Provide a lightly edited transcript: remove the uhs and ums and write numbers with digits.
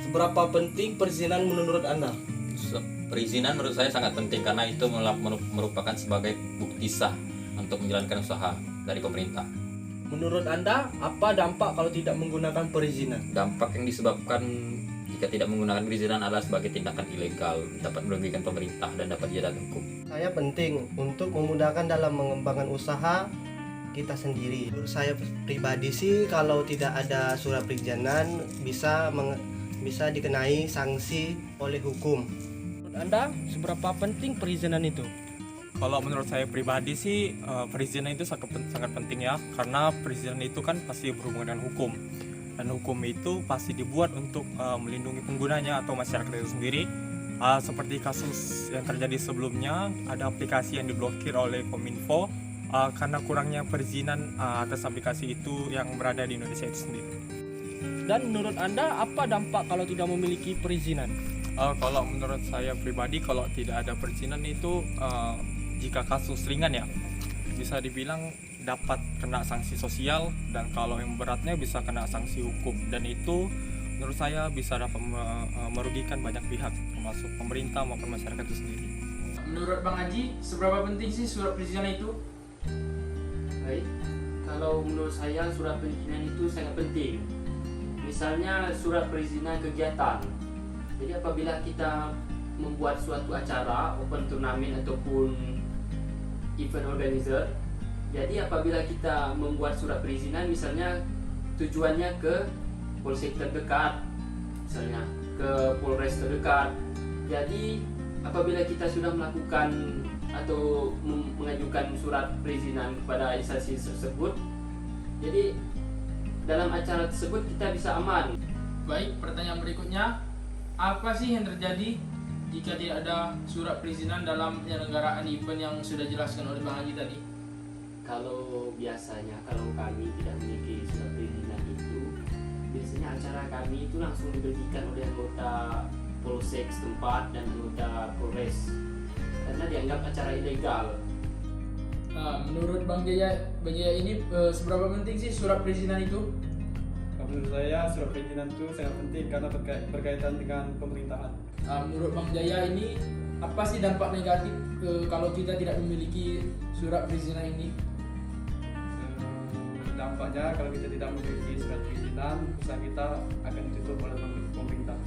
seberapa penting perizinan menurut Anda? Perizinan menurut saya sangat penting karena itu merupakan sebagai bukti sah untuk menjalankan usaha dari pemerintah. Menurut Anda, apa dampak kalau tidak menggunakan perizinan? Dampak yang disebabkan jika tidak menggunakan perizinan adalah sebagai tindakan ilegal, dapat merugikan pemerintah dan dapat dijerat hukum. Saya penting untuk memudahkan dalam mengembangkan usaha kita sendiri. Menurut saya pribadi sih, kalau tidak ada surat perizinan bisa dikenai sanksi oleh hukum. Menurut Anda, seberapa penting perizinan itu? Kalau menurut saya pribadi sih, perizinan itu sangat penting ya, karena perizinan itu kan pasti berhubungan dengan hukum, dan hukum itu pasti dibuat untuk melindungi penggunanya atau masyarakat itu sendiri. Seperti kasus yang terjadi sebelumnya, ada aplikasi yang diblokir oleh Kominfo karena kurangnya perizinan atas aplikasi itu yang berada di Indonesia itu sendiri. Dan menurut Anda, apa dampak kalau tidak memiliki perizinan? Kalau menurut saya pribadi, kalau tidak ada perizinan itu jika kasus ringan ya bisa dibilang dapat kena sanksi sosial, dan kalau yang beratnya bisa kena sanksi hukum, dan itu menurut saya bisa dapat merugikan banyak pihak termasuk pemerintah maupun masyarakat itu sendiri. Menurut Bang Haji, seberapa penting sih surat perizinan itu? Baik, kalau menurut saya surat perizinan itu sangat penting. Misalnya surat perizinan kegiatan. Jadi apabila kita membuat suatu acara, open turnamen ataupun event organizer, jadi apabila kita membuat surat perizinan, misalnya tujuannya ke polsek terdekat, misalnya ke polres terdekat. Jadi apabila kita sudah melakukan atau mengajukan surat perizinan kepada instansi tersebut, jadi dalam acara tersebut kita bisa aman. Baik, pertanyaan berikutnya, apa sih yang terjadi jika tidak ada surat perizinan dalam penyelenggaraan event yang sudah dijelaskan oleh Bang Haji tadi? Kalau biasanya, kalau kami tidak memiliki surat perizinan itu, biasanya acara kami itu langsung diberikan oleh anggota polsek setempat dan anggota polres, karena dianggap acara ilegal. Menurut Bang Jaya ini seberapa penting sih surat perizinan itu? Menurut saya surat perizinan itu sangat penting karena berkaitan dengan pemerintahan. Menurut Bang Jaya ini apa sih dampak negatif kalau kita tidak memiliki surat perizinan ini? Dampaknya kalau kita tidak memiliki surat perizinan, usaha kita akan ditutup oleh pemerintah.